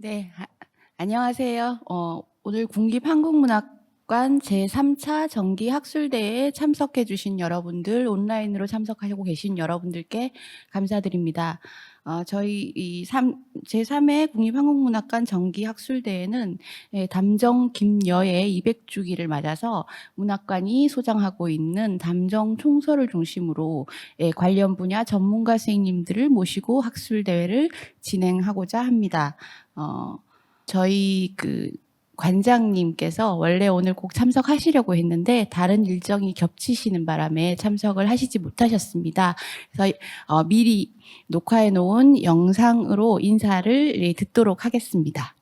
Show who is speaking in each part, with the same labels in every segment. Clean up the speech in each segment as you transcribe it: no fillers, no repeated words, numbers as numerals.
Speaker 1: 네, 안녕하세요. 오늘 국립한국문학관 제3차 정기학술대회에 참석해 주신 여러분들, 온라인으로 참석하고 계신 여러분들께 감사드립니다. 저희 제3회 국립한국문학관 정기학술대회는 담정 김여의 200주기를 맞아서 문학관이 소장하고 있는 담정 총서를 중심으로 관련 분야 전문가 선생님들을 모시고 학술대회를 진행하고자 합니다. 저희 관장님께서 원래 오늘 꼭 참석하시려고 했는데 다른 일정이 겹치시는 바람에 참석을 하시지 못하셨습니다. 그래서 미리 녹화해 놓은 영상으로 인사를 듣도록 하겠습니다.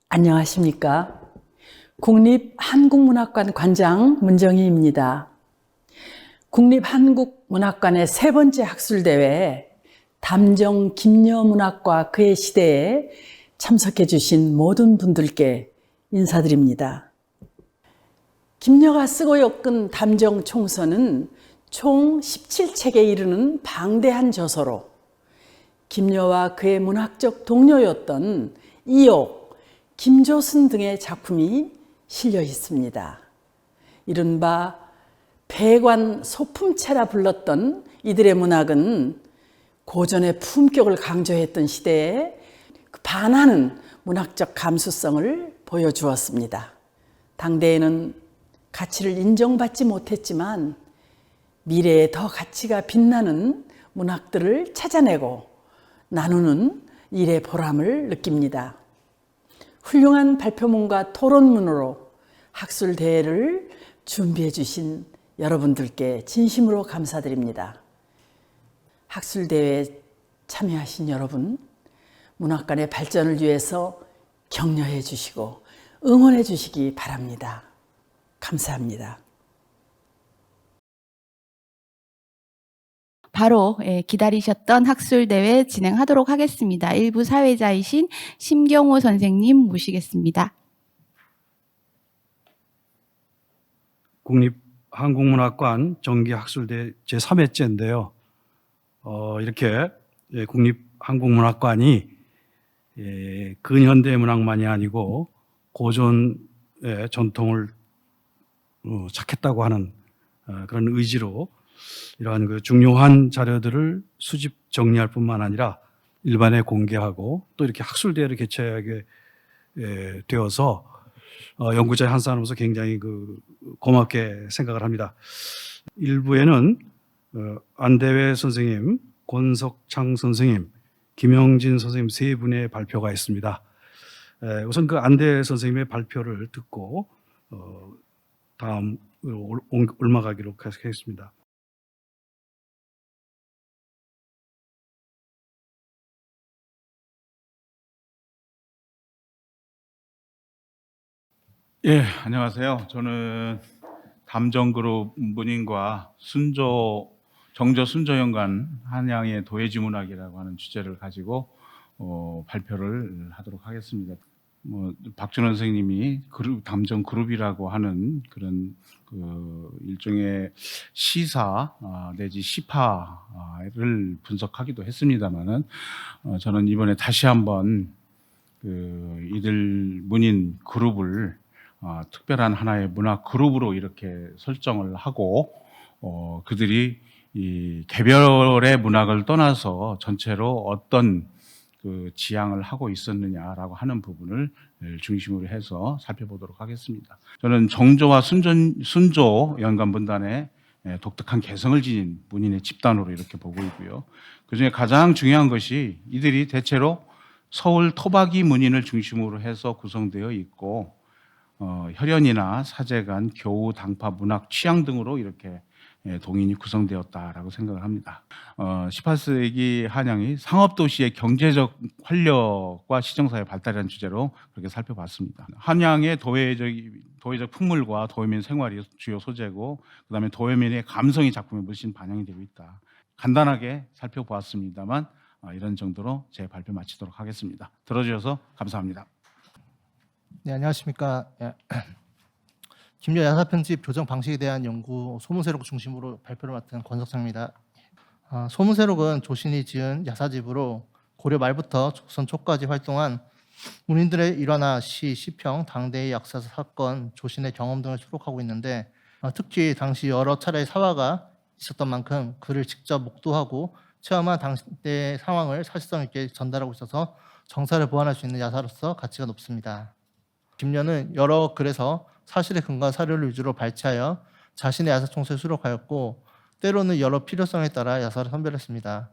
Speaker 2: 안녕하십니까. 국립한국문학관 관장 문정희입니다. 국립한국문학관의 세 번째 학술대회 담정 김여문학과 그의 시대에 참석해 주신 모든 분들께 인사드립니다. 김여가 쓰고 엮은 담정 총서는 총 17책에 이르는 방대한 저서로 김여와 그의 문학적 동료였던 이옥, 김조순 등의 작품이 실려 있습니다. 이른바 배관 소품체라 불렀던 이들의 문학은 고전의 품격을 강조했던 시대에 반하는 문학적 감수성을 보여주었습니다. 당대에는 가치를 인정받지 못했지만 미래에 더 가치가 빛나는 문학들을 찾아내고 나누는 일의 보람을 느낍니다. 훌륭한 발표문과 토론문으로 학술대회를 준비해 주신 여러분들께 진심으로 감사드립니다. 학술대회에 참여하신 여러분, 문학관의 발전을 위해서 격려해 주시고 응원해 주시기 바랍니다. 감사합니다.
Speaker 1: 바로 기다리셨던 학술대회 진행하도록 하겠습니다. 일부 사회자이신 심경호 선생님 모시겠습니다.
Speaker 3: 국립한국문학관 정기학술대 제3회째인데요. 이렇게 국립한국문학관이 근현대 문학만이 아니고 고전의 전통을 찾겠다고 하는 그런 의지로 이러한 중요한 자료들을 수집 정리할 뿐만 아니라 일반에 공개하고 또 이렇게 학술대회를 개최하게 되어서 연구자의 한 사람으로서 굉장히 고맙게 생각을 합니다. 일부에는 안대회 선생님, 권석창 선생님, 김영진 선생님 세 분의 발표가 있습니다. 우선 안대회 선생님의 발표를 듣고 다음으로 올라가기로 하겠습니다.
Speaker 4: 예, 안녕하세요. 저는 담정그룹 문인과 정저 순조연관 한양의 도예지문학이라고 하는 주제를 가지고 발표를 하도록 하겠습니다. 박준원 선생님이 담정 그룹이라고 하는 그런 일종의 시사 내지 시파를 분석하기도 했습니다만은 저는 이번에 다시 한번 이들 문인 그룹을 특별한 하나의 문학 그룹으로 이렇게 설정을 하고 그들이 이 개별의 문학을 떠나서 전체로 어떤 지향을 하고 있었느냐라고 하는 부분을 중심으로 해서 살펴보도록 하겠습니다. 저는 정조와 순조 연관문단의 독특한 개성을 지닌 문인의 집단으로 이렇게 보고 있고요. 그중에 가장 중요한 것이 이들이 대체로 서울 토박이 문인을 중심으로 해서 구성되어 있고 혈연이나 사제간, 교우, 당파, 문학, 취향 등으로 이렇게 동인이 구성되었다라고 생각을 합니다. 18세기 한양이 상업도시의 경제적 활력과 시정사회 발달이라는 주제로 그렇게 살펴봤습니다. 한양의 도회적 풍물과 도회민 생활이 주요 소재고 그다음에 도회민의 감성이 작품에 물씬 반영이 되고 있다. 간단하게 살펴보았습니다만 이런 정도로 제 발표 마치도록 하겠습니다. 들어주셔서 감사합니다.
Speaker 5: 네, 안녕하십니까. 김여 야사편집 교정 방식에 대한 연구 소문세록 중심으로 발표를 맡은 권석창입니다. 소문세록은 조신이 지은 야사집으로 고려 말부터 조선 초까지 활동한 문인들의 일화나 시, 시평, 당대의 역사 사건, 조신의 경험 등을 수록하고 있는데 특히 당시 여러 차례의 사화가 있었던 만큼 그를 직접 목도하고 체험한 당시의 상황을 사실성 있게 전달하고 있어서 정사를 보완할 수 있는 야사로서 가치가 높습니다. 김려는 여러 글에서 사실에 근거한 사료를 위주로 발췌하여 자신의 야사 총서에 수록하였고 때로는 여러 필요성에 따라 야사를 선별했습니다.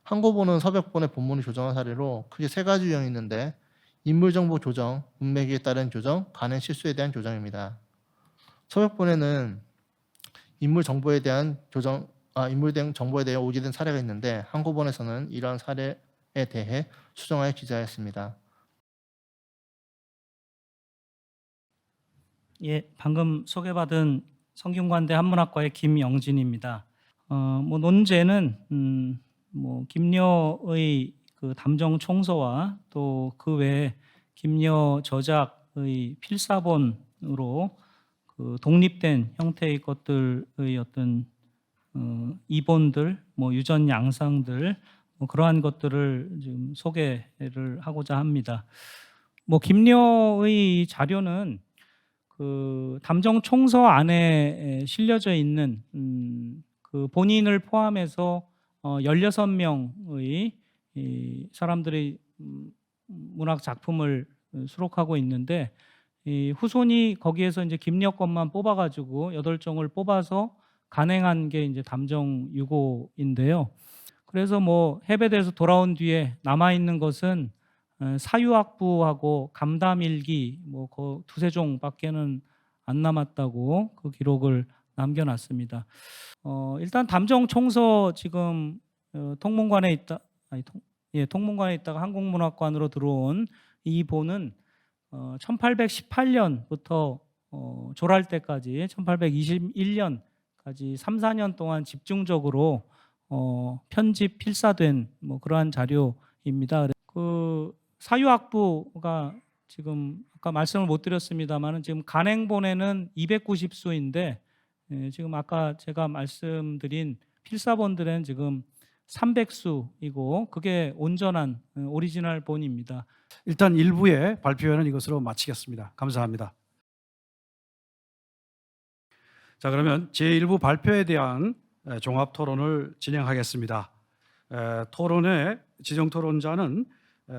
Speaker 5: 한고본은 서백본의 본문을 조정한 사례로 크게 세 가지 유형이 있는데 인물정보 조정, 문맥에 따른 조정, 간행 실수에 대한 조정입니다. 서백본에는 인물 정보에 대한 정보에 대해 오지된 사례가 있는데 한고본에서는 이러한 사례에 대해 수정하여 기재하였습니다.
Speaker 6: 예, 방금 소개받은 성균관대 한문학과의 김영진입니다. 논제는 김려의 그 담정 총서와 또 그 외에 김려 저작의 필사본으로 그 독립된 형태의 것들의 어떤 이본들, 유전 양상들 그러한 것들을 지금 소개를 하고자 합니다. 김려의 자료는 그 담정 총서 안에 실려져 있는 그 본인을 포함해서 16명의 이 사람들의 문학 작품을 수록하고 있는데 이 후손이 거기에서 이제 김려 것만 뽑아가지고 8종을 뽑아서 간행한 게 이제 담정 유고인데요. 그래서 해배돼서 돌아온 뒤에 남아 있는 것은 사유학부하고 감담일기 그 두세 종밖에는 안 남았다고 그 기록을 남겨놨습니다. 일단 담정 총서 지금 통문관에 있다가 한국문학관으로 들어온 이 본은 1818년부터 조랄 때까지 1821년까지 3, 4년 동안 집중적으로 편집 필사된 그러한 자료입니다. 그 사유학부가 지금 아까 말씀을 못 드렸습니다만은 지금 간행본에는 290수인데 지금 아까 제가 말씀드린 필사본들은 지금 300수이고 그게 온전한 오리지널 본입니다.
Speaker 3: 일단 1부의 발표회는 이것으로 마치겠습니다. 감사합니다. 자, 그러면 제1부 발표에 대한 종합 토론을 진행하겠습니다. 토론의 지정 토론자는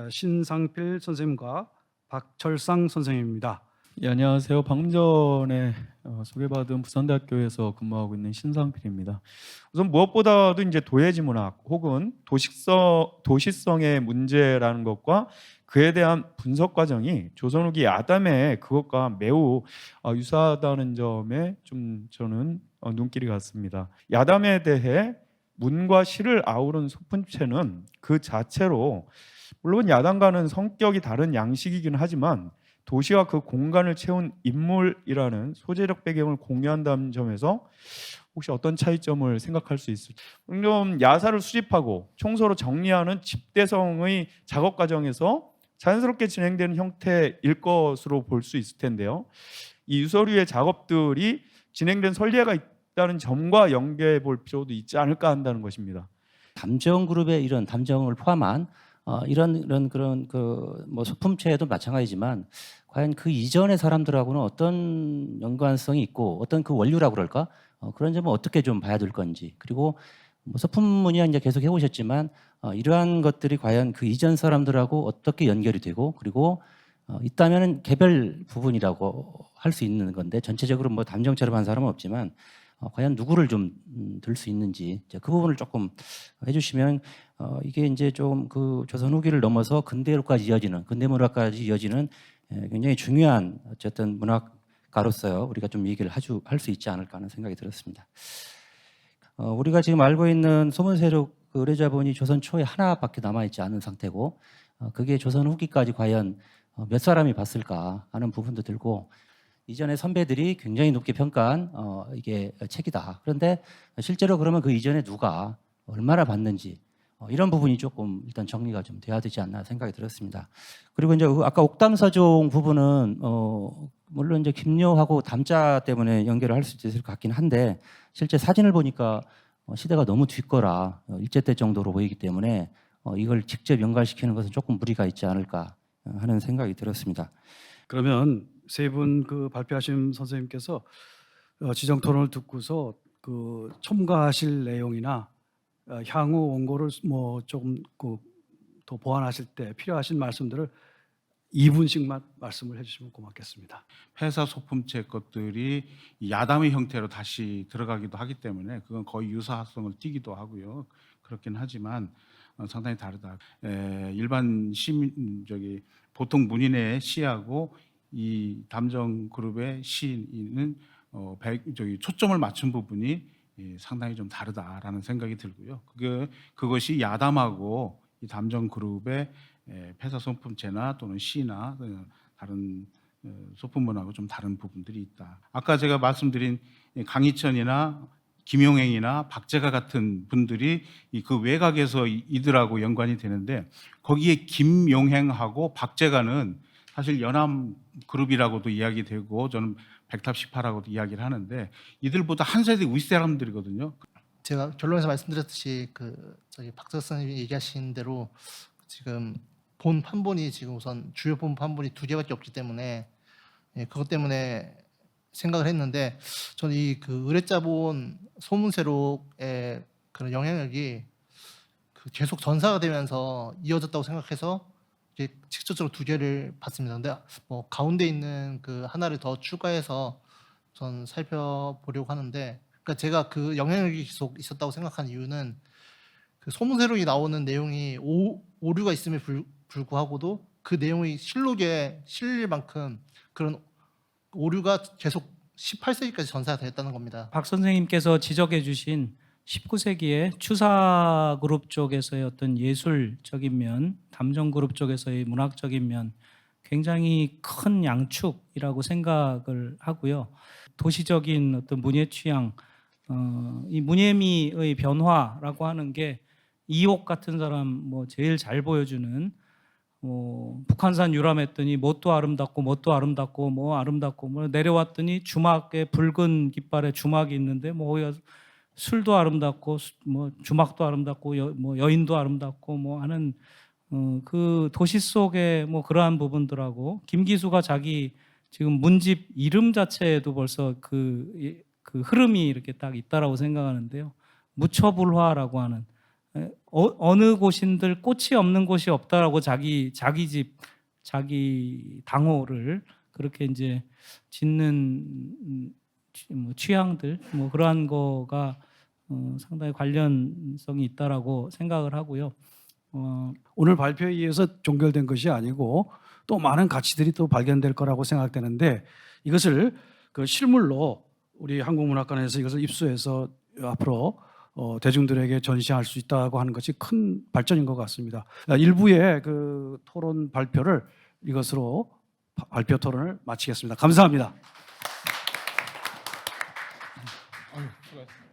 Speaker 3: 신상필 선생님과 박철상 선생님입니다.
Speaker 7: 예, 안녕하세요. 방금 전에 소개받은 부산대학교에서 근무하고 있는 신상필입니다. 우선 무엇보다도 이제 도예지문학 혹은 도시성의 문제라는 것과 그에 대한 분석 과정이 조선 후기 야담의 그것과 매우 유사하다는 점에 좀 저는 눈길이 갔습니다. 야담에 대해 문과 시를 아우른 소품체는 그 자체로 물론 야담과는 성격이 다른 양식이긴 하지만 도시와 그 공간을 채운 인물이라는 소재적 배경을 공유한다는 점에서 혹시 어떤 차이점을 생각할 수 있을지. 좀 야사를 수집하고 총서로 정리하는 집대성의 작업 과정에서 자연스럽게 진행되는 형태일 것으로 볼 수 있을 텐데요. 이 유서류의 작업들이 진행된 선례가 있다는 점과 연계해 볼 필요도 있지 않을까 한다는 것입니다.
Speaker 8: 담정 그룹의 이런 담정을 포함한 이런 그런 소품체도 마찬가지지만 과연 그 이전의 사람들하고는 어떤 연관성이 있고 어떤 그 원류라고 그럴까 그런 점은 어떻게 좀 봐야 될 건지, 그리고 소품문이야 이제 계속 해오셨지만 이러한 것들이 과연 그 이전 사람들하고 어떻게 연결이 되고, 그리고 있다면은 개별 부분이라고 할 수 있는 건데 전체적으로 담정처럼 한 사람은 없지만 과연 누구를 좀 들 수 있는지 그 부분을 조금 해주시면 이게 이제 좀 그 조선 후기를 넘어서 근대로까지 이어지는 근대문학까지 이어지는 굉장히 중요한 어쨌든 문학가로서 우리가 좀 얘기를 할 수 있지 않을까 하는 생각이 들었습니다. 우리가 지금 알고 있는 소문세력 의뢰자본이 조선 초에 하나밖에 남아있지 않은 상태고 그게 조선 후기까지 과연 몇 사람이 봤을까 하는 부분도 들고, 이전의 선배들이 굉장히 높게 평가한 이게 책이다. 그런데 실제로 그러면 그 이전에 누가 얼마나 봤는지 이런 부분이 조금 일단 정리가 좀 돼야 되지 않나 생각이 들었습니다. 그리고 이제 아까 옥담서종 부분은 물론 이제 김려하고 담자 때문에 연결을 할 수 있을 것 같긴 한데 실제 사진을 보니까 시대가 너무 뒤거라 일제 때 정도로 보이기 때문에 이걸 직접 연관시키는 것은 조금 무리가 있지 않을까 하는 생각이 들었습니다.
Speaker 3: 그러면 세 분 그 발표하신 선생님께서 지정 토론을 듣고서 그 첨가하실 내용이나 향후 원고를 뭐 조금 더 보완하실 때 필요하신 말씀들을 2분씩만 말씀을 해주시면 고맙겠습니다.
Speaker 4: 회사 소품체 것들이 야담의 형태로 다시 들어가기도 하기 때문에 그건 거의 유사성을 띠기도 하고요. 그렇긴 하지만 상당히 다르다. 일반 시민 보통 문인의 시하고 이 담정 그룹의 시는 초점을 맞춘 부분이 상당히 좀 다르다라는 생각이 들고요. 그것이 야담하고 이 담정 그룹의 회사 소품체나 또는 시나 다른 소품문하고 좀 다른 부분들이 있다. 아까 제가 말씀드린 강희천이나 김용행이나 박재가 같은 분들이 그 외곽에서 이들하고 연관이 되는데 거기에 김용행하고 박재가는 사실 연암 그룹이라고도 이야기되고 저는 백탑 18하고도 이야기를 하는데 이들보다 한 세대 위 사람들이거든요.
Speaker 5: 제가 결론에서 말씀드렸듯이 저기 박재가 선생님이 얘기하신 대로 지금 본 판본이 지금 우선 주요 본 판본이 2개밖에 없기 때문에 그것 때문에 생각을 했는데 저는 이 의뢰자본 소문세록의 그런 영향력이 계속 전사가 되면서 이어졌다고 생각해서 이제 직접적으로 2개를 봤습니다. 근데 뭐 가운데 있는 하나를 더 추가해서 전 살펴보려고 하는데, 그러니까 제가 그 영향력이 계속 있었다고 생각한 이유는 소문세록이 나오는 내용이 오류가 있음에 불구하고도 그 내용이 실록에 실릴 만큼 그런 오류가 계속 18세기까지 전사가 됐다는 겁니다.
Speaker 6: 박 선생님께서 지적해 주신 19세기의 추사 그룹 쪽에서의 어떤 예술적인 면, 담정 그룹 쪽에서의 문학적인 면 굉장히 큰 양축이라고 생각을 하고요. 도시적인 어떤 문예 취향, 이 문예미의 변화라고 하는 게 이옥 같은 사람 뭐 제일 잘 보여주는 북한산 유람했더니 뭣도 아름답고 뭣도 아름답고 뭐 아름답고 뭐 내려왔더니 주막에 붉은 깃발에 주막이 있는데 뭐 술도 아름답고 뭐 주막도 아름답고 뭐 여인도 아름답고 뭐 하는 그 도시 속의 뭐 그러한 부분들하고 김기수가 자기 지금 문집 이름 자체에도 벌써 그 흐름이 이렇게 딱 있다라고 생각하는데요. 무처불화라고 하는 어느 곳인들 꽃이 없는 곳이 없다라고 자기 집 자기 당호를 그렇게 이제 짓는 뭐 취향들 뭐 그러한 거가 상당히 관련성이 있다라고 생각을 하고요.
Speaker 3: 오늘 발표에 의해서 종결된 것이 아니고 또 많은 가치들이 또 발견될 거라고 생각되는데 이것을 실물로 우리 한국문학관에서 이것을 입수해서 앞으로 대중들에게 전시할 수 있다고 하는 것이 큰 발전인 것 같습니다. 일부의 토론 발표를 이것으로 발표 토론을 마치겠습니다. 감사합니다.